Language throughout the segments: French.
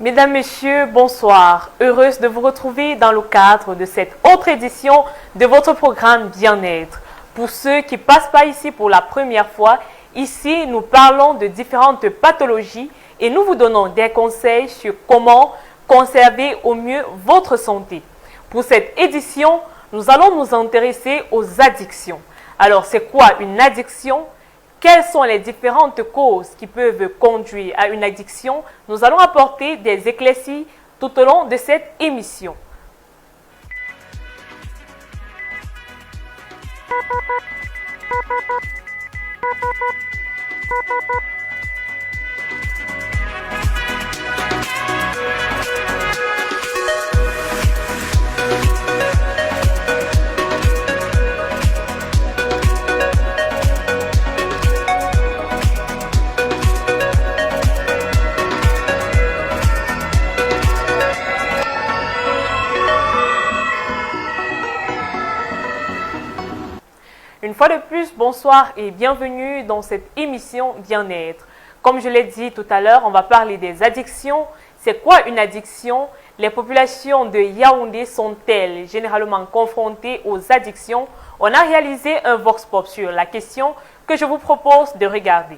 Mesdames, Messieurs, bonsoir. Heureuse de vous retrouver dans le cadre de cette autre édition de votre programme Bien-être. Pour ceux qui passent pas ici pour la première fois, ici nous parlons de différentes pathologies et nous vous donnons des conseils sur comment conserver au mieux votre santé. Pour cette édition, nous allons nous intéresser aux addictions. Alors, c'est quoi une addiction ? Quelles sont les différentes causes qui peuvent conduire à une addiction? Nous allons apporter des éclaircies tout au long de cette émission. Une fois de plus, bonsoir et bienvenue dans cette émission Bien-être. Comme je l'ai dit tout à l'heure, on va parler des addictions. C'est quoi une addiction? Les populations de Yaoundé sont-elles généralement confrontées aux addictions? On a réalisé un vox pop sur la question que je vous propose de regarder.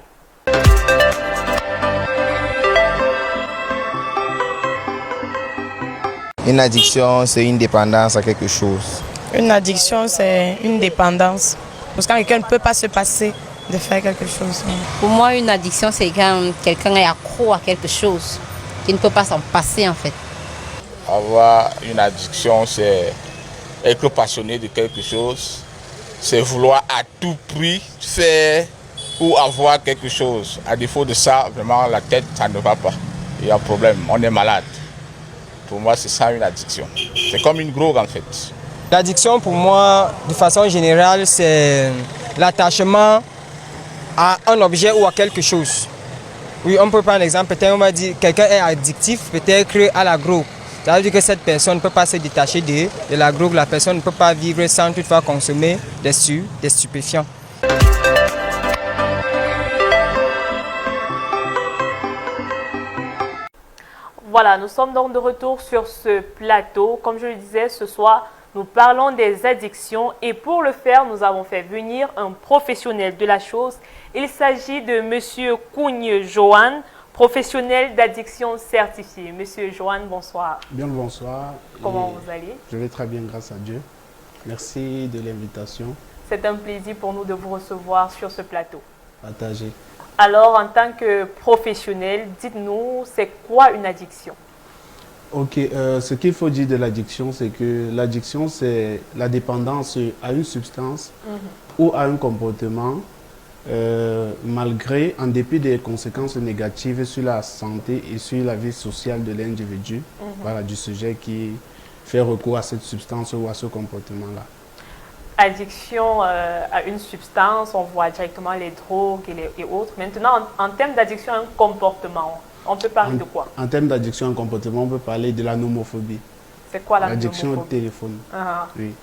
Une addiction, c'est une dépendance à quelque chose. Une addiction, c'est une dépendance. Parce que quelqu'un ne peut pas se passer de faire quelque chose. Pour moi, une addiction, c'est quand quelqu'un est accro à quelque chose, qui ne peut pas s'en passer en fait. Avoir une addiction, c'est être passionné de quelque chose, c'est vouloir à tout prix faire ou avoir quelque chose. À défaut de ça, vraiment, la tête, ça ne va pas. Il y a un problème, on est malade. Pour moi, c'est ça une addiction. C'est comme une drogue en fait. L'addiction pour moi, de façon générale, c'est l'attachement à un objet ou à quelque chose. Oui, on peut prendre l'exemple, peut-être on va dire quelqu'un est addictif, peut-être à la drogue. Ça veut dire que cette personne ne peut pas se détacher de la drogue, la personne ne peut pas vivre sans toutefois consommer des stupéfiants. Voilà, nous sommes donc de retour sur ce plateau. Comme je le disais, ce soir, nous parlons des addictions et pour le faire, nous avons fait venir un professionnel de la chose. Il s'agit de M. Kougne Johan, professionnel d'addiction certifié. Monsieur Johan, bonsoir. Bien le bonsoir. Comment vous allez? Je vais très bien, grâce à Dieu. Merci de l'invitation. C'est un plaisir pour nous de vous recevoir sur ce plateau. Partagez. Alors, en tant que professionnel, dites-nous, c'est quoi une addiction? Ok, ce qu'il faut dire de l'addiction, c'est que l'addiction, c'est la dépendance à une substance ou à un comportement, malgré, en dépit des conséquences négatives sur la santé et sur la vie sociale de l'individu, voilà, du sujet qui fait recours à cette substance ou à ce comportement-là. Addiction à une substance, on voit directement les drogues et autres. Maintenant, en termes d'addiction à un comportement, on peut parler de quoi? En termes d'addiction à un comportement, on peut parler de la nomophobie. C'est quoi la l'addiction au nomophobie? téléphone. Oui.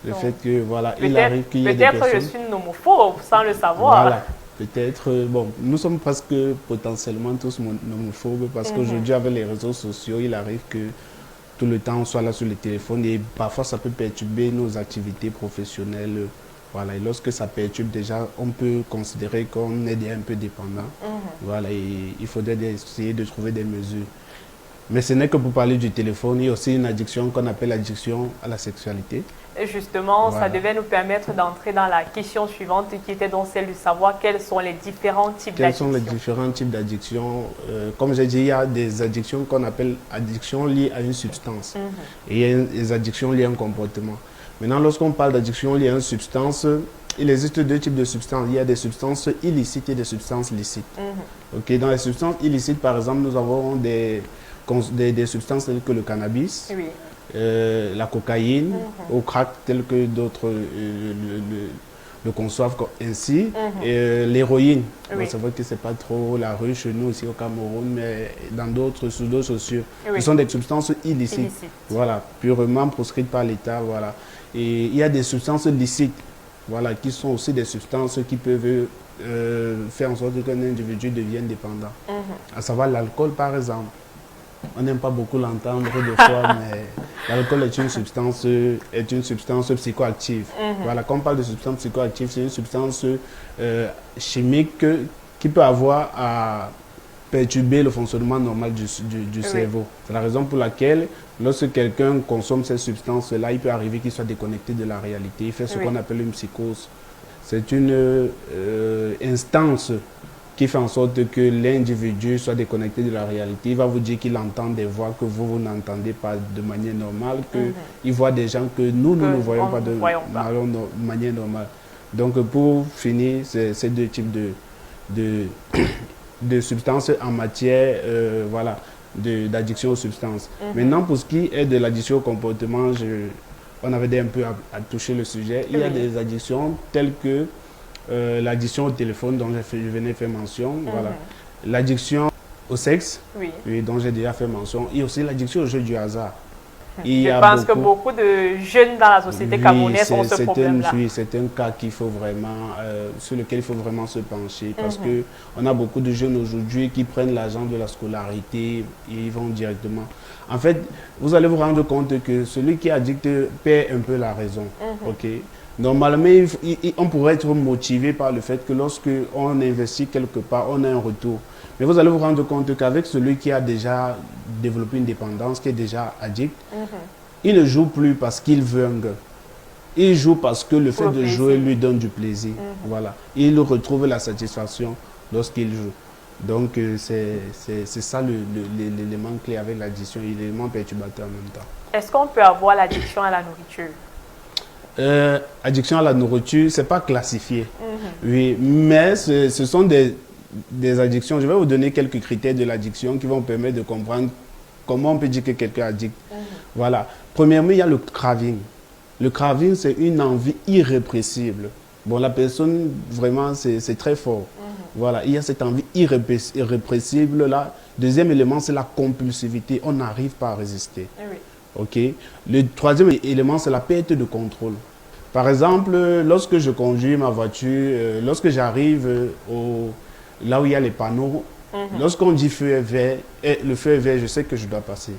Le fait que, voilà, il arrive qu'il y ait des personnes... Peut-être je suis nomophobe sans le savoir. Voilà. Peut-être, bon, nous sommes presque potentiellement tous nomophobes parce qu'aujourd'hui, avec les réseaux sociaux, il arrive que tout le temps on soit là sur le téléphone et parfois ça peut perturber nos activités professionnelles. Voilà, et lorsque ça perturbe déjà, on peut considérer qu'on est un peu dépendant. Voilà, et il faudrait essayer de trouver des mesures. Mais ce n'est que pour parler du téléphone, il y a aussi une addiction qu'on appelle l'addiction à la sexualité. Et justement, voilà, ça devait nous permettre d'entrer dans la question suivante qui était donc celle de savoir quels sont les différents types d'addictions. Quels sont les différents types d'addictions? Comme j'ai dit, il y a des addictions qu'on appelle addictions liées à une substance. Et il y a des addictions liées à un comportement. Maintenant, lorsqu'on parle d'addiction liée à une substance, il existe deux types de substances. Il y a des substances illicites et des substances licites. Okay, dans les substances illicites, par exemple, nous avons des substances telles que le cannabis, la cocaïne, au crack tel que d'autres le conçoivent ainsi, et l'héroïne. Oui. C'est vrai que c'est pas trop la rue chez nous aussi au Cameroun, mais dans d'autres sous sociaux. Oui. Ce sont des substances illicites, Illicite. voilà, purement proscrites par l'État, voilà. Et il y a des substances licites, voilà, qui sont aussi des substances qui peuvent faire en sorte qu'un individu devienne dépendant. À savoir l'alcool, par exemple. On n'aime pas beaucoup l'entendre des fois, mais l'alcool est une substance psychoactive. Voilà, quand on parle de substance psychoactive, c'est une substance chimique qui peut avoir à perturber le fonctionnement normal du cerveau. C'est la raison pour laquelle, lorsque quelqu'un consomme ces substances-là, il peut arriver qu'il soit déconnecté de la réalité. Il fait ce qu'on appelle une psychose. C'est une instance qui fait en sorte que l'individu soit déconnecté de la réalité. Il va vous dire qu'il entend des voix que vous n'entendez pas de manière normale, qu'il voit des gens que nous ne voyons pas de manière normale. Donc pour finir, ces deux types de substances en matière voilà, d'addiction aux substances. Maintenant, pour ce qui est de l'addiction au comportement, on avait un peu à toucher le sujet. Il y a des addictions telles que l'addiction au téléphone dont je venais faire mention, voilà. L'addiction au sexe, dont j'ai déjà fait mention, et aussi l'addiction au jeu du hasard. Je pense que beaucoup de jeunes dans la société camerounaise ont ce problème-là. Oui, c'est un cas qu'il faut vraiment, sur lequel il faut vraiment se pencher, parce que on a beaucoup de jeunes aujourd'hui qui prennent l'argent de la scolarité et ils vont directement. En fait, vous allez vous rendre compte que celui qui est addict perd un peu la raison. Ok. Normalement, on pourrait être motivé par le fait que lorsque on investit quelque part, on a un retour. Mais vous allez vous rendre compte qu'avec celui qui a déjà développé une dépendance, qui est déjà addict, il ne joue plus parce qu'il veut un gain. Il joue parce que le fait de jouer lui donne du plaisir. Voilà. Il retrouve la satisfaction lorsqu'il joue. Donc, c'est ça l'élément clé avec l'addiction, l'élément perturbateur en même temps. Est-ce qu'on peut avoir l'addiction à la nourriture? Addiction à la nourriture, c'est pas classifié. Oui, mais ce sont des addictions. Je vais vous donner quelques critères de l'addiction qui vont permettre de comprendre comment on peut dire que quelqu'un est addict. Voilà. Premièrement, il y a le craving. Le craving, c'est une envie irrépressible. Bon, la personne, vraiment, c'est très fort. Voilà, il y a cette envie irrépressible là. Deuxième élément, c'est la compulsivité. On n'arrive pas à résister. Ok. Le troisième élément, c'est la perte de contrôle. Par exemple, lorsque je conduis ma voiture, lorsque j'arrive là où il y a les panneaux, lorsqu'on dit feu est vert, le feu est vert, je sais que je dois passer.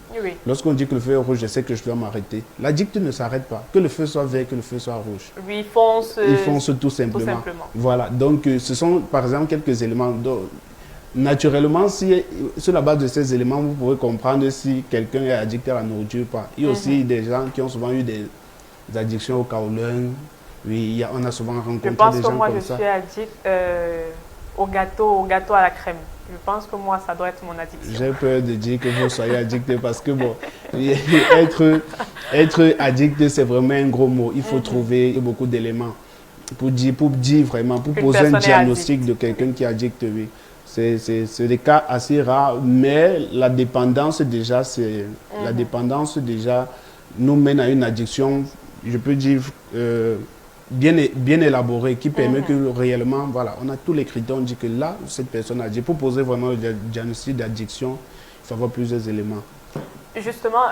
Lorsqu'on dit que le feu est rouge, je sais que je dois m'arrêter. L'addict ne s'arrête pas. Que le feu soit vert, que le feu soit rouge. Il fonce. Il fonce tout simplement. Voilà. Donc, ce sont par exemple quelques éléments. Naturellement, sur la base de ces éléments, vous pouvez comprendre si quelqu'un est addict à la nourriture ou pas. Il y a aussi des gens qui ont souvent eu des addictions au kaolin. Oui, on a souvent rencontré des gens comme ça. Je pense que moi, je suis addict au gâteau à la crème. Je pense que moi, ça doit être mon addiction. J'ai peur de dire que vous soyez addict parce que, bon, être addict, c'est vraiment un gros mot. Il faut trouver beaucoup d'éléments pour dire vraiment, pour poser un diagnostic de quelqu'un qui est addict, oui. C'est des cas assez rares, mais la dépendance déjà nous mène à une addiction, je peux dire, bien élaborée, qui permet que réellement, voilà, on a tous les critères, on dit que là, cette personne a dit, pour poser vraiment le diagnostic d'addiction, il faut avoir plusieurs éléments. Justement,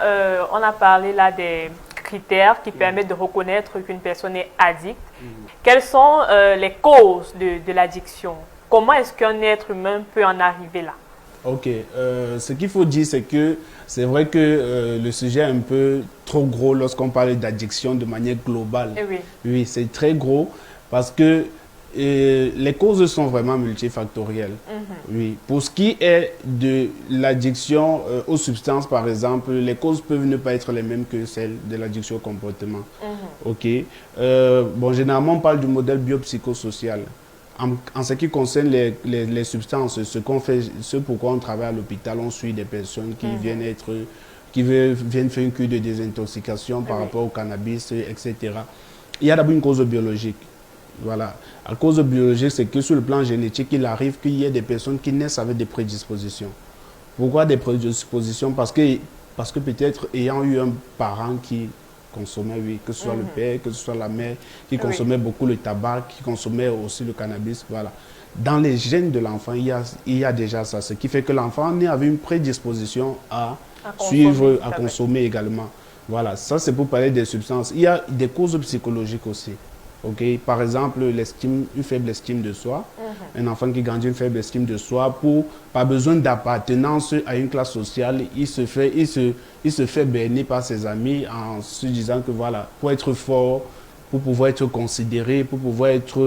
on a parlé là des critères qui permettent de reconnaître qu'une personne est addicte. Quelles sont les causes de l'addiction? Comment est-ce qu'un être humain peut en arriver là? Ok, ce qu'il faut dire, c'est que c'est vrai que le sujet est un peu trop gros lorsqu'on parle d'addiction de manière globale. Oui, c'est très gros parce que les causes sont vraiment multifactorielles. Oui. Pour ce qui est de l'addiction aux substances, par exemple, les causes peuvent ne pas être les mêmes que celles de l'addiction au comportement. Ok. Bon, généralement, on parle du modèle biopsychosocial. En ce qui concerne les substances, ce pourquoi on travaille à l'hôpital, on suit des personnes qui viennent faire une cure de désintoxication par rapport au cannabis, etc. Il y a d'abord une cause biologique. Voilà. La cause biologique, c'est que sur le plan génétique, il arrive qu'il y ait des personnes qui naissent avec des prédispositions. Pourquoi des prédispositions? Parce que parce que peut-être ayant eu un parent qui consommait, oui, que ce soit le père, que ce soit la mère, qui consommait beaucoup le tabac, qui consommait aussi le cannabis, voilà. Dans les gènes de l'enfant, il y a déjà ça, ce qui fait que l'enfant naît avec une prédisposition à suivre, à consommer également. Voilà, ça c'est pour parler des substances. Il y a des causes psychologiques aussi. Okay? Par exemple, une faible estime de soi. Un enfant qui grandit une faible estime de soi, pas besoin d'appartenance à une classe sociale, il se fait berner par ses amis en se disant que voilà, pour être fort, pour pouvoir être considéré, pour pouvoir être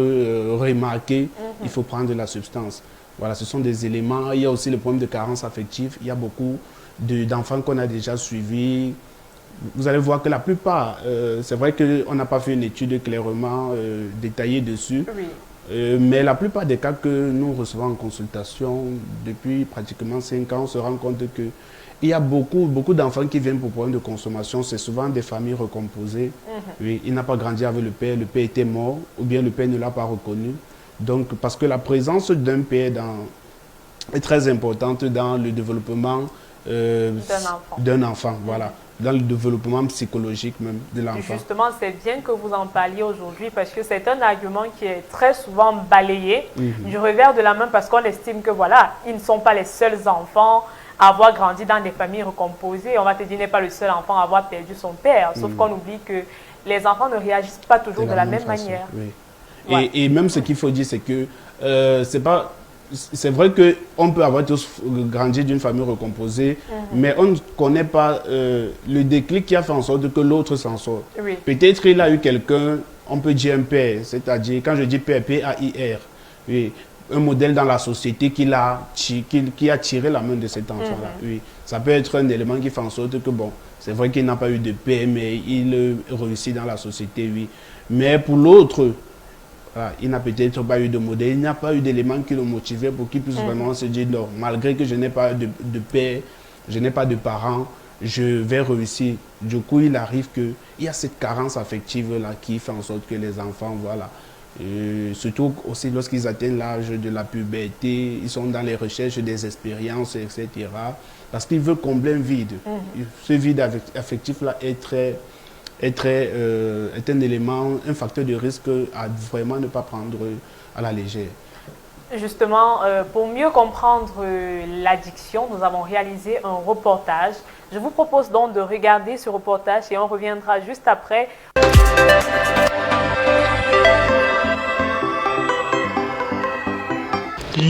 remarqué, il faut prendre la substance. Voilà, ce sont des éléments. Il y a aussi le problème de carence affective. Il y a beaucoup d'enfants qu'on a déjà suivis. Vous allez voir que la plupart, c'est vrai qu'on n'a pas fait une étude clairement détaillée dessus, mais la plupart des cas que nous recevons en consultation, depuis pratiquement 5 ans, on se rend compte qu'il y a beaucoup d'enfants qui viennent pour problème de consommation. C'est souvent des familles recomposées. Oui, il n'a pas grandi avec le père était mort, ou bien le père ne l'a pas reconnu. Donc, parce que la présence d'un père est très importante dans le développement d'un enfant. Voilà. Dans le développement psychologique même de l'enfant. Justement, c'est bien que vous en parliez aujourd'hui parce que c'est un argument qui est très souvent balayé du revers de la main parce qu'on estime que voilà, ils ne sont pas les seuls enfants à avoir grandi dans des familles recomposées. On va te dire, n'est pas le seul enfant à avoir perdu son père, sauf qu'on oublie que les enfants ne réagissent pas toujours de la même manière. Oui. Ouais. Et même ce qu'il faut dire, c'est que c'est vrai qu'on peut avoir tous grandi d'une famille recomposée, mais on ne connaît pas le déclic qui a fait en sorte que l'autre s'en sorte. Peut-être il a eu quelqu'un, on peut dire un père, c'est-à-dire, quand je dis père, P-A-I-R, oui, un modèle dans la société qui a tiré la main de cet enfant-là. Oui. Ça peut être un élément qui fait en sorte que, bon, c'est vrai qu'il n'a pas eu de père, mais il réussit dans la société, oui. Mais pour l'autre, voilà, il n'a peut-être pas eu de modèle, il n'a pas eu d'éléments qui le motivaient pour qu'il puisse vraiment se dire non, malgré que je n'ai pas de père, je n'ai pas de parents, je vais réussir. Du coup, il arrive qu'il y a cette carence affective-là qui fait en sorte que les enfants, voilà, surtout aussi lorsqu'ils atteignent l'âge de la puberté, ils sont dans les recherches des expériences, etc. Parce qu'ils veulent combler un vide. Ce vide affectif-là est un élément, un facteur de risque à vraiment ne pas prendre à la légère. Justement, pour mieux comprendre l'addiction, nous avons réalisé un reportage. Je vous propose donc de regarder ce reportage et on reviendra juste après.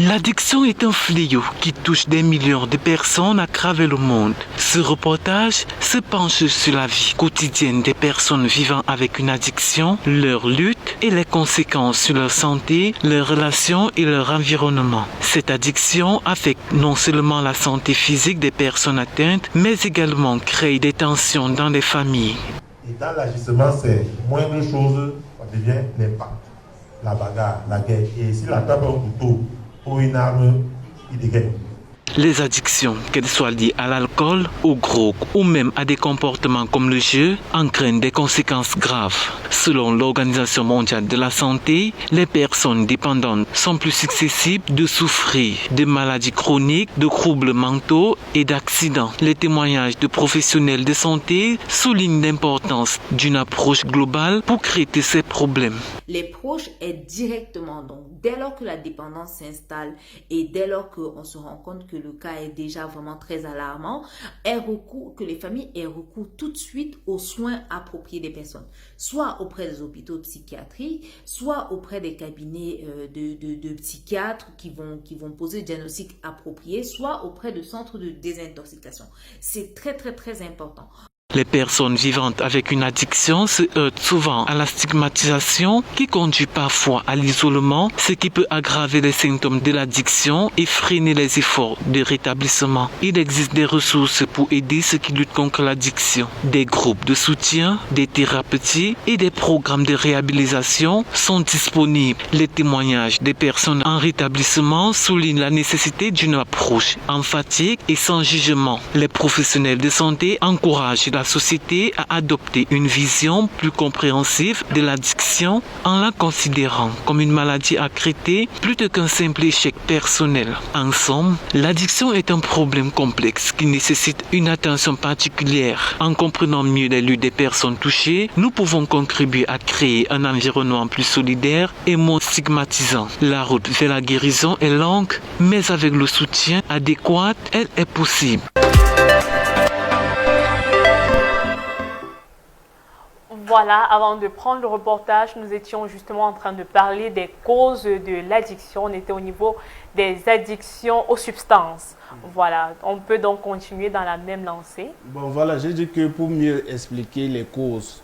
L'addiction est un fléau qui touche des millions de personnes à travers le monde. Ce reportage se penche sur la vie quotidienne des personnes vivant avec une addiction, leur lutte et les conséquences sur leur santé, leurs relations et leur environnement. Cette addiction affecte non seulement la santé physique des personnes atteintes, mais également crée des tensions dans les familles. Et dans l'agissement, c'est moindre chose, ça devient l'impact, la bagarre, la guerre. Et si la tape un couteau, ou une arme, il dégaine. Les addictions, qu'elles soient liées à l'alcool, au drogue ou même à des comportements comme le jeu, entraînent des conséquences graves. Selon l'Organisation mondiale de la santé, les personnes dépendantes sont plus susceptibles de souffrir de maladies chroniques, de troubles mentaux et d'accidents. Les témoignages de professionnels de santé soulignent l'importance d'une approche globale pour traiter ces problèmes. Les proches aident directement, donc dès lors que la dépendance s'installe et dès lors qu'on se rend compte que le cas est déjà vraiment très alarmant, que les familles aient recours tout de suite aux soins appropriés des personnes, soit auprès des hôpitaux psychiatriques, soit auprès des cabinets de psychiatres qui vont poser le diagnostic approprié, soit auprès de centres de désintoxication. C'est très très très important. Les personnes vivant avec une addiction se heurtent souvent à la stigmatisation qui conduit parfois à l'isolement, ce qui peut aggraver les symptômes de l'addiction et freiner les efforts de rétablissement. Il existe des ressources pour aider ceux qui luttent contre l'addiction. Des groupes de soutien, des thérapeutes et des programmes de réhabilitation sont disponibles. Les témoignages des personnes en rétablissement soulignent la nécessité d'une approche emphatique et sans jugement. Les professionnels de santé encouragent la la société à adopter une vision plus compréhensive de l'addiction en la considérant comme une maladie à traiter plutôt qu'un simple échec personnel. En somme, l'addiction est un problème complexe qui nécessite une attention particulière. En comprenant mieux les luttes des personnes touchées, nous pouvons contribuer à créer un environnement plus solidaire et moins stigmatisant. La route vers la guérison est longue, mais avec le soutien adéquat, elle est possible. Voilà, avant de prendre le reportage, nous étions justement en train de parler des causes de l'addiction. On était au niveau des addictions aux substances. Voilà, on peut donc continuer dans la même lancée. Bon, voilà, j'ai dit que pour mieux expliquer les causes.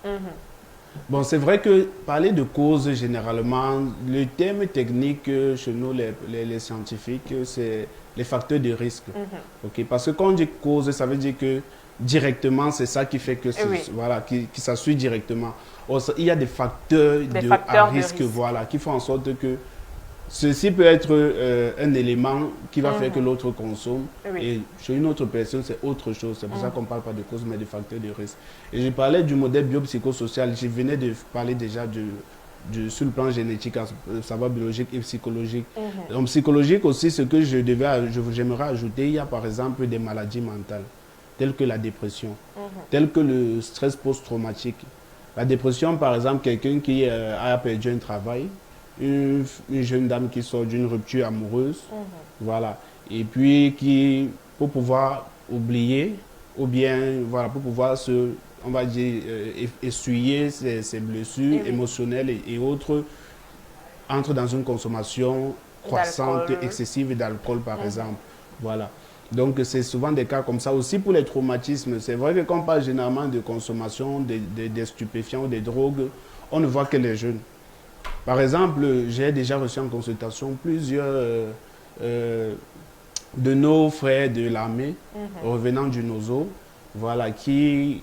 Bon, c'est vrai que parler de causes, généralement, le terme technique chez nous, les scientifiques, c'est les facteurs de risque. Ok, parce que quand on dit cause, ça veut dire que directement, c'est ça qui fait que voilà, qui ça suit directement. Also, il y a des facteurs, à risque, voilà, qui font en sorte que ceci peut être un élément qui va faire que l'autre consomme. Et chez une autre personne, c'est autre chose. C'est pour ça qu'on ne parle pas de cause, mais de facteurs de risque. Et je parlais du modèle biopsychosocial. Je venais de parler déjà sur le plan génétique, à savoir biologique et psychologique. Donc, psychologique aussi, ce que j'aimerais ajouter, il y a par exemple des maladies mentales, telles que la dépression, telles que le stress post-traumatique. La dépression, par exemple, quelqu'un qui a perdu un travail, une jeune dame qui sort d'une rupture amoureuse, voilà, et puis qui, pour pouvoir oublier, ou bien, voilà, pour pouvoir on va dire, essuyer ses blessures émotionnelles et autres, entre dans une consommation croissante, excessive d'alcool, par exemple, voilà. Donc, c'est souvent des cas comme ça. Aussi pour les traumatismes, c'est vrai que quand on parle généralement de consommation des stupéfiants ou des drogues, on ne voit que les jeunes. Par exemple, j'ai déjà reçu en consultation plusieurs de nos frères de l'armée revenant du NOZO, voilà, qui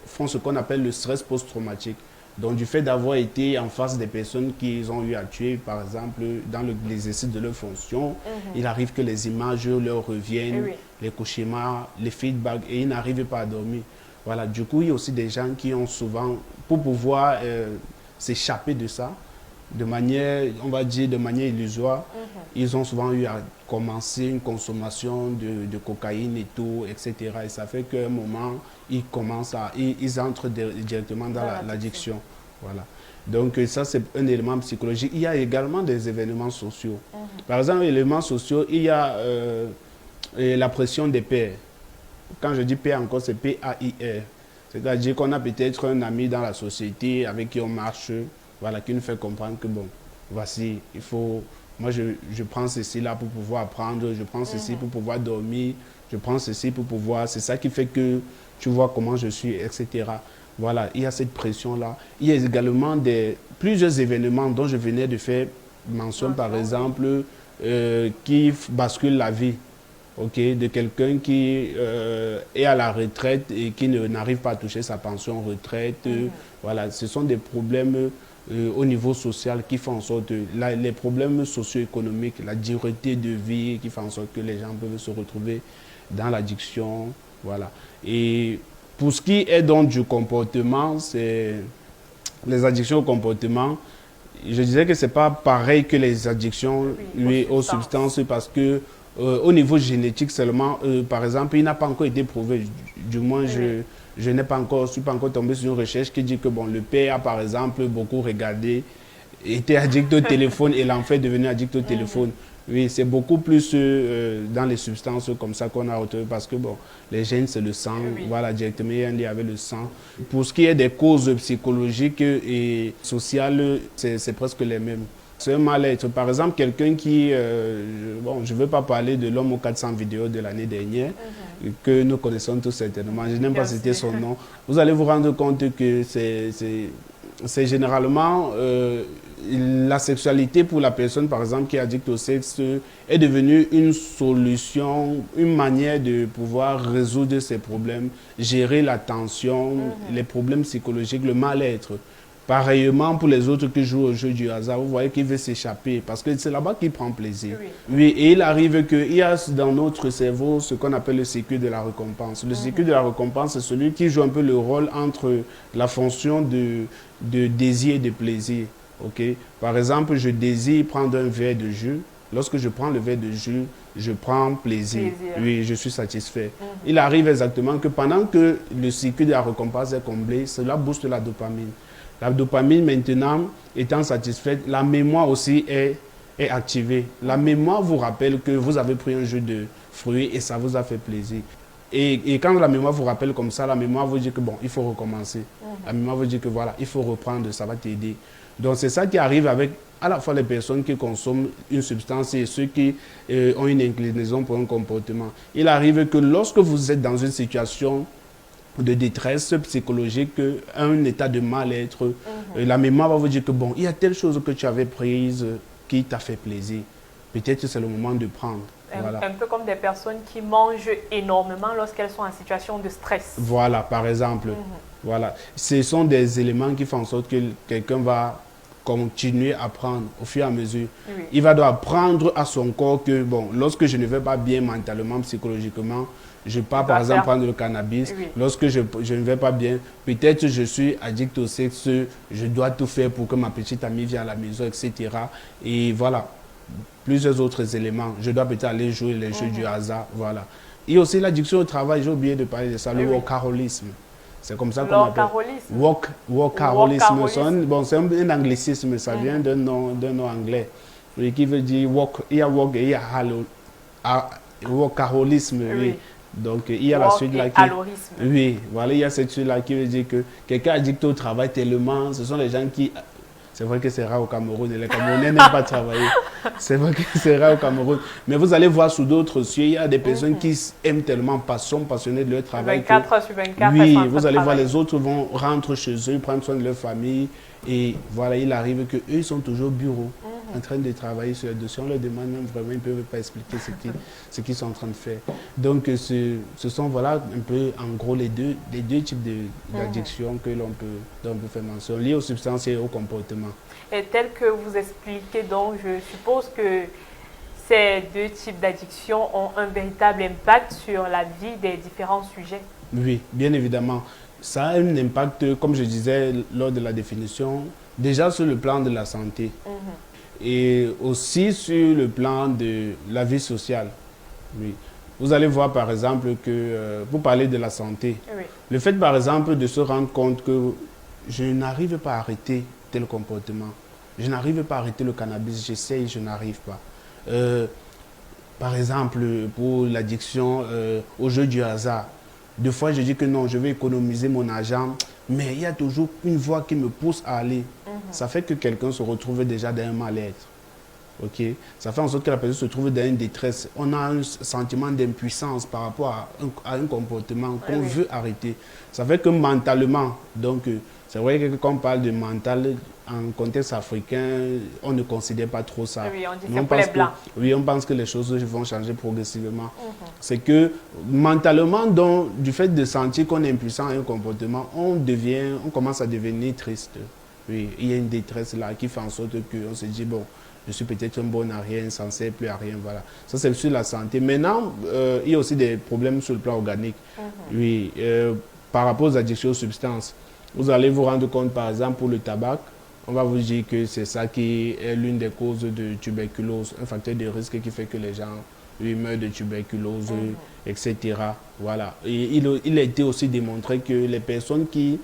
font ce qu'on appelle le stress post-traumatique. Donc, du fait d'avoir été en face des personnes qu'ils ont eu à tuer, par exemple, dans l'exercice de leurs fonctions, il arrive que les images leur reviennent, les cauchemars, les feedbacks, et ils n'arrivent pas à dormir. Voilà, du coup, il y a aussi des gens qui ont souvent, pour pouvoir s'échapper de ça, de manière, on va dire, de manière illusoire, ils ont souvent eu à commencer une consommation de cocaïne et tout, etc. Et ça fait qu'à un moment, ils entrent directement dans l'addiction. Voilà. Donc ça, c'est un élément psychologique. Il y a également des événements sociaux. Par exemple, les éléments sociaux, il y a la pression des pairs. Quand je dis pair encore, c'est P-A-I-R. C'est-à-dire qu'on a peut-être un ami dans la société avec qui on marche, voilà, qui nous fait comprendre que, bon, voici, il faut... Moi, je prends ceci là pour pouvoir apprendre, je prends ceci pour pouvoir dormir, je prends ceci pour pouvoir... C'est ça qui fait que tu vois comment je suis, etc. Voilà, il y a cette pression-là. Il y a également plusieurs événements dont je venais de faire mention, par exemple, qui basculent la vie. Okay, de quelqu'un qui est à la retraite et qui n'arrive pas à toucher sa pension retraite. Voilà, ce sont des problèmes au niveau social qui font en sorte, les problèmes socio-économiques, la dureté de vie qui font en sorte que les gens peuvent se retrouver dans l'addiction. Voilà. Et pour ce qui est donc du comportement, c'est les addictions au comportement. Je disais que ce n'est pas pareil que les addictions aux substances parce que au niveau génétique seulement, par exemple, il n'a pas encore été prouvé. Du moins, je suis pas encore tombé sur une recherche qui dit que bon, le père a par exemple beaucoup regardé, était addict au téléphone et l'enfant est devenu addict au téléphone. Oui, c'est beaucoup plus dans les substances comme ça qu'on a retrouvé parce que bon, les gènes c'est le sang, voilà, directement il y a un lien avec le sang. Pour ce qui est des causes psychologiques et sociales, c'est presque les mêmes. C'est un mal-être. Par exemple, quelqu'un qui... bon, je ne veux pas parler de l'homme aux 400 vidéos de l'année dernière, que nous connaissons tous certainement. Je n'aime pas citer son nom. Vous allez vous rendre compte que c'est généralement... la sexualité pour la personne, par exemple, qui est addict au sexe, est devenue une solution, une manière de pouvoir résoudre ses problèmes, gérer la tension, les problèmes psychologiques, le mal-être. Pareillement pour les autres qui jouent au jeu du hasard, vous voyez qu'il veut s'échapper parce que c'est là-bas qu'il prend plaisir. Oui, et il arrive qu'il y a dans notre cerveau ce qu'on appelle le circuit de la récompense. Le circuit de la récompense, c'est celui qui joue un peu le rôle entre la fonction de désir et de plaisir. Okay? Par exemple, je désire prendre un verre de jus. Lorsque je prends le verre de jus, je prends plaisir. Oui, je suis satisfait. Il arrive exactement que pendant que le circuit de la récompense est comblé, cela booste la dopamine. La dopamine, maintenant, étant satisfaite, la mémoire aussi est activée. La mémoire vous rappelle que vous avez pris un jus de fruits et ça vous a fait plaisir. Et quand la mémoire vous rappelle comme ça, la mémoire vous dit que bon, il faut recommencer. La mémoire vous dit que voilà, il faut reprendre, ça va t'aider. Donc c'est ça qui arrive avec à la fois les personnes qui consomment une substance et ceux qui ont une inclinaison pour un comportement. Il arrive que lorsque vous êtes dans une situation de détresse psychologique, un état de mal-être, la mémoire va vous dire que bon, il y a telle chose que tu avais prise qui t'a fait plaisir. Peut-être que c'est le moment de prendre. Voilà. Un peu comme des personnes qui mangent énormément lorsqu'elles sont en situation de stress. Voilà, par exemple. Voilà. Ce sont des éléments qui font en sorte que quelqu'un va continuer à prendre au fur et à mesure. Il va devoir apprendre à son corps que bon, lorsque je ne vais pas bien mentalement, psychologiquement, je pars par exemple prendre le cannabis. Lorsque je ne vais pas bien, peut-être je suis addict au sexe, je dois tout faire pour que ma petite amie vienne à la maison, etc. Et voilà, plusieurs autres éléments. Je dois peut-être aller jouer les jeux du hasard, voilà. Et aussi l'addiction au travail, j'ai oublié de parler de ça, le workaholisme. C'est comme ça qu'on appelle. Workaholisme. Bon, c'est un anglicisme, ça vient d'un nom anglais. Qui veut dire work, il y a work et il y a workaholisme, oui. Donc, il y a la suite là qui... Oui, voilà, il y a cette suite là qui veut dire que quelqu'un est addict au travail tellement... Ce sont les gens qui... C'est vrai que c'est rare au Cameroun et les Camerounais n'aiment pas travailler. C'est vrai que c'est rare au Cameroun. Mais vous allez voir sous d'autres cieux, il y a des personnes qui aiment tellement, sont passionnées de leur travail. 24 heures sur 24. Oui, vous allez voir, les autres vont rentrer chez eux, prendre soin de leur famille. Et voilà, il arrive qu'eux, ils sont toujours au bureau, en train de travailler sur les dossiers. On leur demande même vraiment, ils ne peuvent pas expliquer ce qu'ils sont en train de faire. Donc, ce sont voilà un peu, en gros, les deux types d'addiction dont on peut faire mention, liées aux substances et au comportement. Et tel que vous expliquez, donc, je suppose que ces deux types d'addiction ont un véritable impact sur la vie des différents sujets. Oui, bien évidemment. Ça a un impact, comme je disais lors de la définition, déjà sur le plan de la santé et aussi sur le plan de la vie sociale. Oui. Vous allez voir par exemple que, pour parler de la santé, le fait par exemple de se rendre compte que je n'arrive pas à arrêter tel comportement, je n'arrive pas à arrêter le cannabis, j'essaye, je n'arrive pas. Par exemple, pour l'addiction au jeu du hasard, des fois, je dis que non, je vais économiser mon argent, mais il y a toujours une voix qui me pousse à aller. Ça fait que quelqu'un se retrouve déjà dans un mal-être. Okay? Ça fait en sorte que la personne se trouve dans une détresse. On a un sentiment d'impuissance par rapport à un comportement qu'on veut arrêter. Ça fait que mentalement, donc c'est vrai que quand on parle de mental, en contexte africain, on ne considère pas trop ça. Oui, on dit c'est pour les blancs. Oui, on pense que les choses vont changer progressivement. C'est que mentalement, donc, du fait de sentir qu'on est impuissant à un comportement, on commence à devenir triste. Oui, il y a une détresse là qui fait en sorte qu'on se dit, bon, je suis peut-être un bon à rien, censé plus à rien, voilà. Ça, c'est sur la santé. Maintenant, il y a aussi des problèmes sur le plan organique. Oui, par rapport aux addictions aux substances. Vous allez vous rendre compte, par exemple, pour le tabac, on va vous dire que c'est ça qui est l'une des causes de tuberculose, un facteur de risque qui fait que les gens meurent de tuberculose, etc. Voilà. Et il a été aussi démontré que les personnes qui,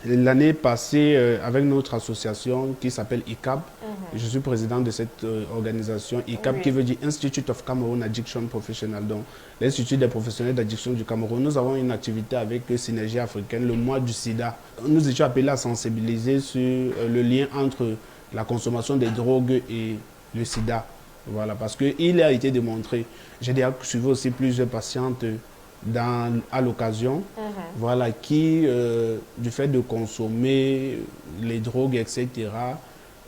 l'année passée, avec notre association qui s'appelle ICAP, je suis président de cette organisation, ICAP qui veut dire Institute of Cameroon Addiction Professional, donc l'Institut des professionnels d'addiction du Cameroun. Nous avons une activité avec Synergie africaine, le mois du sida. Nous étions appelés à sensibiliser sur le lien entre la consommation des drogues et le sida. Voilà, parce qu'il a été démontré, j'ai déjà suivi aussi plusieurs patientes à l'occasion, voilà, qui, du fait de consommer les drogues, etc.,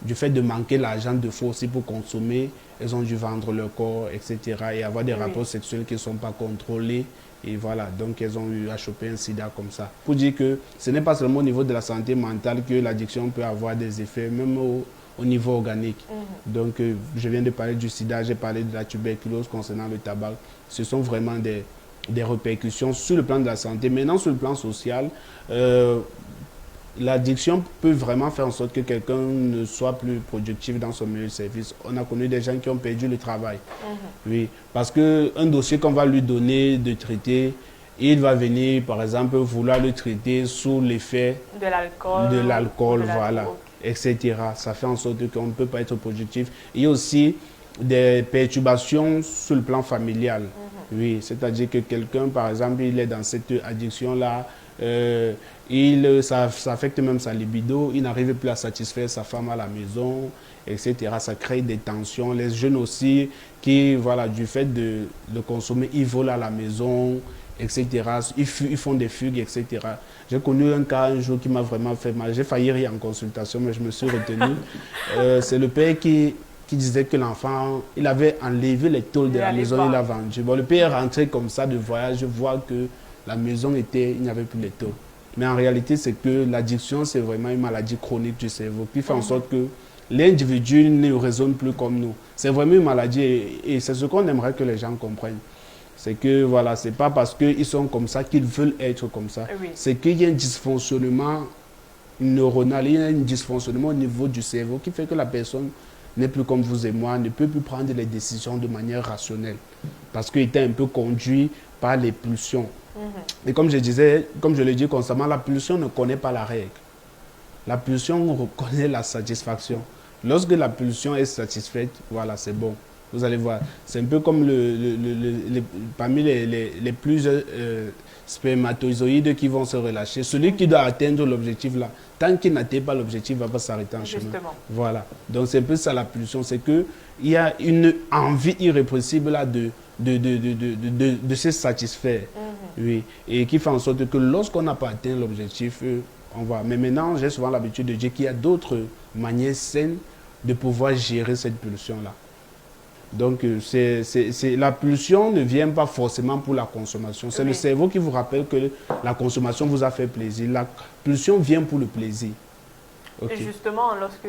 du fait de manquer l'argent de faut aussi pour consommer, elles ont dû vendre leur corps, etc. et avoir des rapports sexuels qui ne sont pas contrôlés. Et voilà, donc elles ont eu à choper un sida comme ça. Pour dire que ce n'est pas seulement au niveau de la santé mentale que l'addiction peut avoir des effets, même au niveau organique. Donc je viens de parler du sida, j'ai parlé de la tuberculose concernant le tabac. Ce sont vraiment des répercussions sur le plan de la santé. Maintenant, sur le plan social, l'addiction peut vraiment faire en sorte que quelqu'un ne soit plus productif dans son milieu de service. On a connu des gens qui ont perdu le travail. Oui, parce qu'un dossier qu'on va lui donner de traiter, il va venir, par exemple, vouloir le traiter sous l'effet de l'alcool, voilà, etc. Ça fait en sorte qu'on ne peut pas être productif. Il y a aussi des perturbations sur le plan familial. Oui, c'est-à-dire que quelqu'un, par exemple, il est dans cette addiction-là, ça affecte même sa libido, il n'arrive plus à satisfaire sa femme à la maison, etc. Ça crée des tensions. Les jeunes aussi, qui, voilà, du fait de consommer, ils volent à la maison, etc. Ils font des fugues, etc. J'ai connu un cas un jour qui m'a vraiment fait mal. J'ai failli rire en consultation, mais je me suis retenu. C'est le père qui disait que l'enfant, il avait enlevé les tôles de la maison, il l'a vendu. Bon, le père est rentré comme ça de voyage, je vois que la maison il n'y avait plus les tôles. Mais en réalité, c'est que l'addiction, c'est vraiment une maladie chronique du cerveau qui fait en sorte que l'individu ne raisonne plus comme nous. C'est vraiment une maladie et c'est ce qu'on aimerait que les gens comprennent. C'est que, voilà, c'est pas parce qu'ils sont comme ça qu'ils veulent être comme ça. C'est qu'il y a un dysfonctionnement neuronal, il y a un dysfonctionnement au niveau du cerveau qui fait que la personne n'est plus comme vous et moi, ne peut plus prendre les décisions de manière rationnelle parce qu'il était un peu conduit par les pulsions. Et comme je le dis constamment, la pulsion ne connaît pas la règle. La pulsion reconnaît la satisfaction. Lorsque la pulsion est satisfaite, voilà, c'est bon. Vous allez voir, c'est un peu comme parmi les plusieurs spermatozoïdes qui vont se relâcher. Celui qui doit atteindre l'objectif là, tant qu'il n'atteint pas l'objectif, il ne va pas s'arrêter en chemin. Voilà. Donc c'est un peu ça la pulsion, c'est qu'il y a une envie irrépressible là de se satisfaire. Oui. Et qui fait en sorte que lorsqu'on n'a pas atteint l'objectif, on va. Mais maintenant, j'ai souvent l'habitude de dire qu'il y a d'autres manières saines de pouvoir gérer cette pulsion-là. Donc, la pulsion ne vient pas forcément pour la consommation. C'est le cerveau qui vous rappelle que la consommation vous a fait plaisir. La pulsion vient pour le plaisir. Et justement, lorsque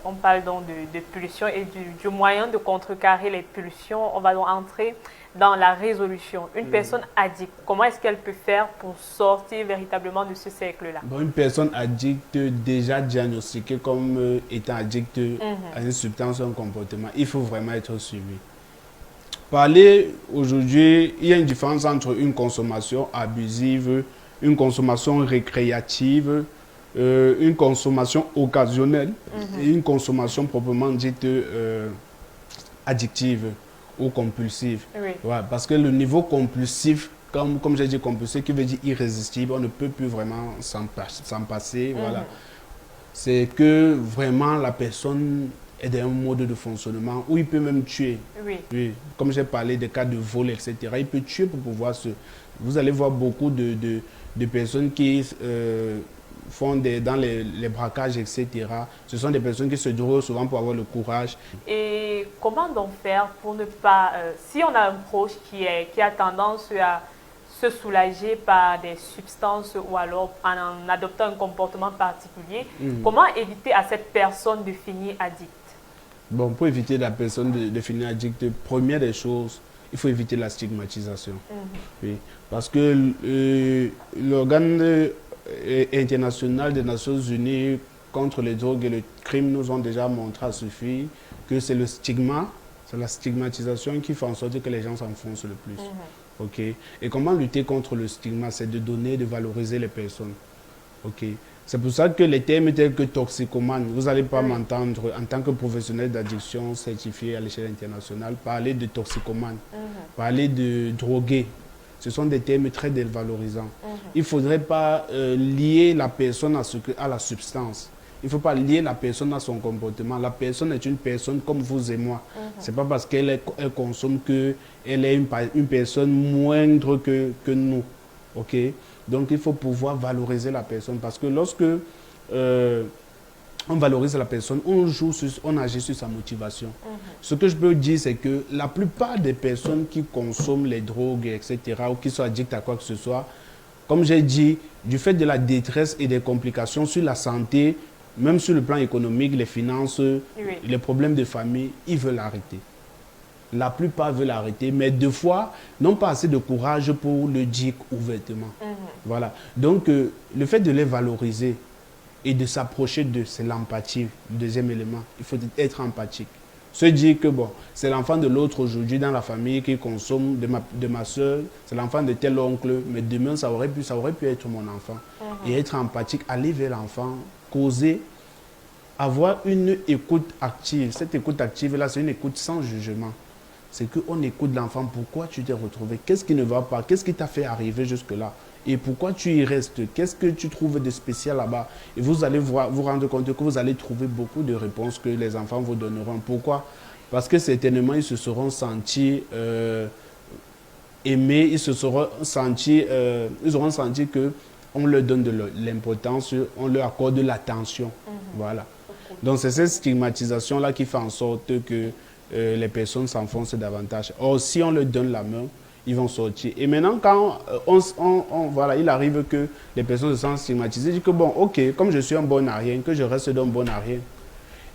on parle donc de pulsion et du moyen de contrecarrer les pulsions, on va donc entrer dans la résolution. Une personne addicte, comment est-ce qu'elle peut faire pour sortir véritablement de ce cercle-là? Bon, une personne addicte, déjà diagnostiquée comme étant addicte à une substance ou un comportement, il faut vraiment être suivi. Parler aujourd'hui, il y a une différence entre une consommation abusive, une consommation récréative, une consommation occasionnelle et une consommation proprement dite addictive ou compulsive. Ouais, parce que le niveau compulsif, comme j'ai dit compulsif, qui veut dire irrésistible, on ne peut plus vraiment s'en passer. Voilà. C'est que vraiment la personne est dans un mode de fonctionnement où il peut même tuer. Oui. Comme j'ai parlé des cas de vol, etc. Il peut tuer pour pouvoir se... Vous allez voir beaucoup de personnes qui... font dans les braquages, etc. Ce sont des personnes qui se droguent souvent pour avoir le courage. Et comment donc faire pour ne pas... si on a un proche qui a tendance à se soulager par des substances ou alors en adoptant un comportement particulier, comment éviter à cette personne de finir addict? Bon, pour éviter la personne de finir addict, première des choses, il faut éviter la stigmatisation. Oui, parce que l'organe international des Nations Unies contre les drogues et le crime nous ont déjà montré à suffire que c'est le stigma, c'est la stigmatisation qui fait en sorte que les gens s'enfoncent le plus. Okay. Et comment lutter contre le stigma? C'est de donner, de valoriser les personnes. Okay. C'est pour ça que les termes tels que toxicomane, vous n'allez pas m'entendre en tant que professionnel d'addiction certifié à l'échelle internationale parler de toxicomane, parler de drogué. Ce sont des termes très dévalorisants. Il ne faudrait pas lier la personne à la substance. Il ne faut pas lier la personne à son comportement. La personne est une personne comme vous et moi. Ce n'est pas parce qu'elle consomme qu'elle est une personne moindre que nous. Okay? Donc il faut pouvoir valoriser la personne. Parce que lorsque on valorise la personne, on agit sur sa motivation. Ce que je peux dire, c'est que la plupart des personnes qui consomment les drogues, etc., ou qui sont addictes à quoi que ce soit, comme j'ai dit, du fait de la détresse et des complications sur la santé, même sur le plan économique, les finances, les problèmes de famille, ils veulent arrêter. La plupart veulent arrêter, mais deux fois, n'ont pas assez de courage pour le dire ouvertement. Voilà. Donc, le fait de les valoriser et de s'approcher d'eux, c'est l'empathie, le deuxième élément. Il faut être empathique. Se dire que, bon, c'est l'enfant de l'autre aujourd'hui dans la famille qui consomme, de ma soeur, c'est l'enfant de tel oncle, mais demain, ça aurait pu être mon enfant. Et être empathique, aller vers l'enfant, causer, avoir une écoute active. Cette écoute active-là, c'est une écoute sans jugement. C'est qu'on écoute l'enfant, pourquoi tu t'es retrouvé, qu'est-ce qui ne va pas, qu'est-ce qui t'a fait arriver jusque-là et pourquoi tu y restes, qu'est-ce que tu trouves de spécial là-bas. Et vous allez vous rendre compte que vous allez trouver beaucoup de réponses que les enfants vous donneront. Pourquoi? Parce que certainement, ils se seront sentis aimés, ils auront senti qu'on leur donne de l'importance, on leur accorde de l'attention. Voilà. Donc c'est cette stigmatisation-là qui fait en sorte que les personnes s'enfoncent davantage. Or, si on leur donne la main, ils vont sortir. Et maintenant, quand voilà, il arrive que les personnes se sentent stigmatisées, disent que bon, ok, comme je suis un bon à rien, que je reste d'un bon à rien.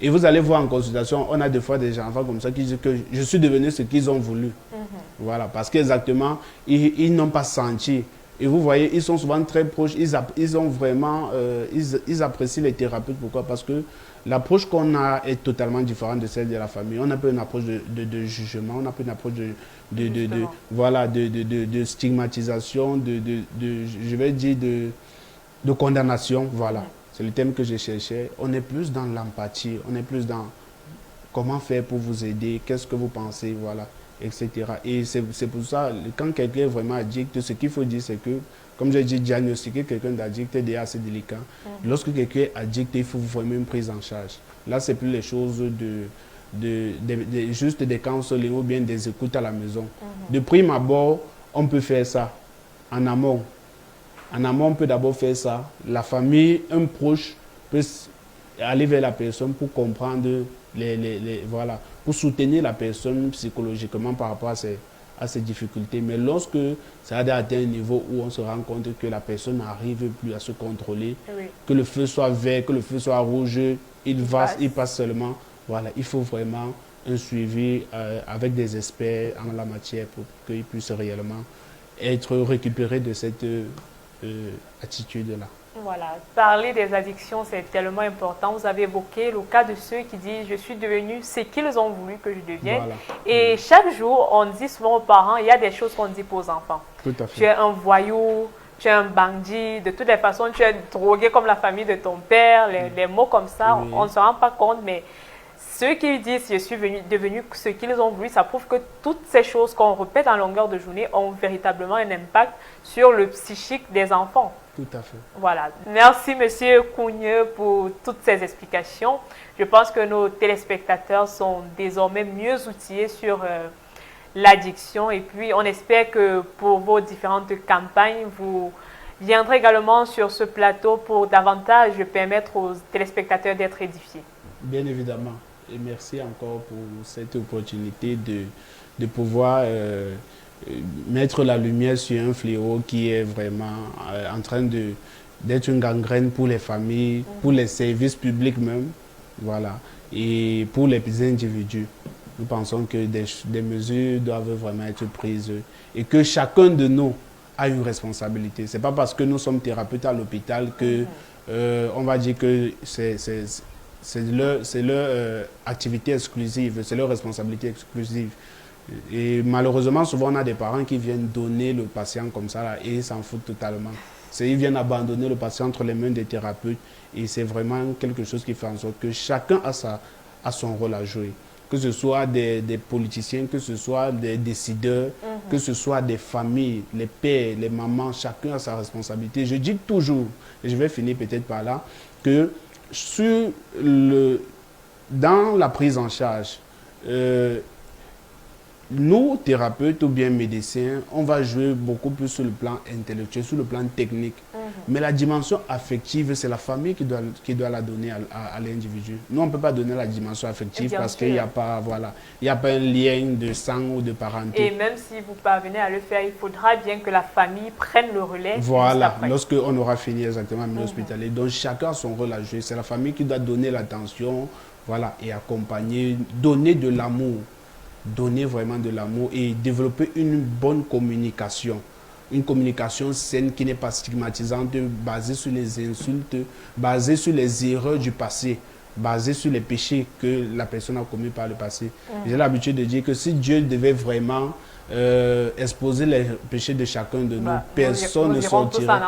Et vous allez voir en consultation, on a des fois des enfants comme ça qui disent que je suis devenu ce qu'ils ont voulu. Voilà, parce qu'exactement, ils n'ont pas senti. Et vous voyez, ils sont souvent très proches, ils ont vraiment, ils apprécient les thérapeutes. Pourquoi? Parce que l'approche qu'on a est totalement différente de celle de la famille. On n'a pas une approche de jugement, on n'a pas une approche de stigmatisation, je vais dire de condamnation. Voilà, c'est le thème que je cherchais. On est plus dans l'empathie, on est plus dans comment faire pour vous aider, qu'est-ce que vous pensez, voilà, etc. Et c'est pour ça, quand quelqu'un est vraiment addict, ce qu'il faut dire, c'est que, comme j'ai dit, diagnostiquer quelqu'un d'addict est déjà assez délicat. Lorsque quelqu'un est addict, il faut vraiment une prise en charge. Là, c'est plus les choses juste des counseling ou bien des écoutes à la maison. De prime abord, on peut faire ça en amont. En amont, on peut d'abord faire ça. La famille, un proche peut aller vers la personne pour comprendre, voilà, pour soutenir la personne psychologiquement par rapport à ses difficultés. Mais lorsque ça a atteint un niveau où on se rend compte que la personne n'arrive plus à se contrôler, que le feu soit vert, que le feu soit rouge, il passe seulement. Voilà, il faut vraiment un suivi avec des experts en la matière pour qu'ils puissent réellement être récupérés de cette attitude-là. Voilà, parler des addictions, c'est tellement important. Vous avez évoqué le cas de ceux qui disent « je suis devenu ce qu'ils ont voulu que je devienne voilà. ». Et chaque jour, on dit souvent aux parents, il y a des choses qu'on dit pour aux enfants. Tout à fait. Tu es un voyou, tu es un bandit, de toutes les façons, tu es drogué comme la famille de ton père, les mots comme ça, on ne se rend pas compte, mais ceux qui disent « je suis devenu ce qu'ils ont voulu », ça prouve que toutes ces choses qu'on répète en longueur de journée ont véritablement un impact sur le psychique des enfants. Tout à fait. Voilà. Merci, Monsieur Kougne, pour toutes ces explications. Je pense que nos téléspectateurs sont désormais mieux outillés sur l'addiction. Et puis, on espère que pour vos différentes campagnes, vous viendrez également sur ce plateau pour davantage permettre aux téléspectateurs d'être édifiés. Bien évidemment. Et merci encore pour cette opportunité de pouvoir mettre la lumière sur un fléau qui est vraiment en train d'être une gangrène pour les familles, pour les services publics même, voilà, et pour les individus. Nous pensons que des mesures doivent vraiment être prises et que chacun de nous a une responsabilité. Ce n'est pas parce que nous sommes thérapeutes à l'hôpital que on va dire que c'est leur activité exclusive, c'est leur responsabilité exclusive. Et malheureusement, souvent, on a des parents qui viennent donner le patient comme ça là, et ils s'en foutent totalement. Ils viennent abandonner le patient entre les mains des thérapeutes et c'est vraiment quelque chose qui fait en sorte que chacun a son rôle à jouer. Que ce soit des politiciens, que ce soit des décideurs, que ce soit des familles, les pères, les mamans, chacun a sa responsabilité. Je dis toujours, et je vais finir peut-être par là, que dans la prise en charge, nous, thérapeutes ou bien médecins, on va jouer beaucoup plus sur le plan intellectuel, sur le plan technique. Mais la dimension affective, c'est la famille qui doit la donner à l'individu. Nous, on ne peut pas donner la dimension affective parce qu'il n'y a pas, voilà, il y a pas un lien de sang ou de parenté. Et même si vous parvenez à le faire, il faudra bien que la famille prenne le relais. Voilà, lorsqu'on aura fini exactement le hospitalier. Donc, chacun a son rôle à jouer. C'est la famille qui doit donner l'attention, voilà, et accompagner, donner de l'amour. Donner vraiment de l'amour et développer une bonne communication. Une communication saine qui n'est pas stigmatisante, basée sur les insultes, basée sur les erreurs du passé, basée sur les péchés que la personne a commis par le passé. J'ai l'habitude de dire que si Dieu devait vraiment exposer les péchés de chacun de nous, personne ne sortirait.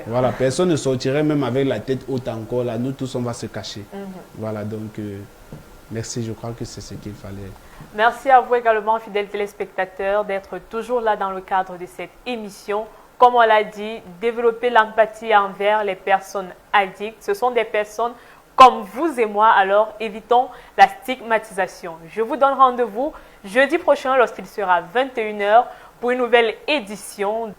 Voilà, personne ne sortirait même avec la tête haute encore. Là, nous tous, on va se cacher. Voilà, donc merci, je crois que c'est ce qu'il fallait. Merci à vous également, fidèles téléspectateurs, d'être toujours là dans le cadre de cette émission. Comme on l'a dit, développer l'empathie envers les personnes addictes. Ce sont des personnes comme vous et moi, alors évitons la stigmatisation. Je vous donne rendez-vous jeudi prochain lorsqu'il sera 21 h pour une nouvelle édition.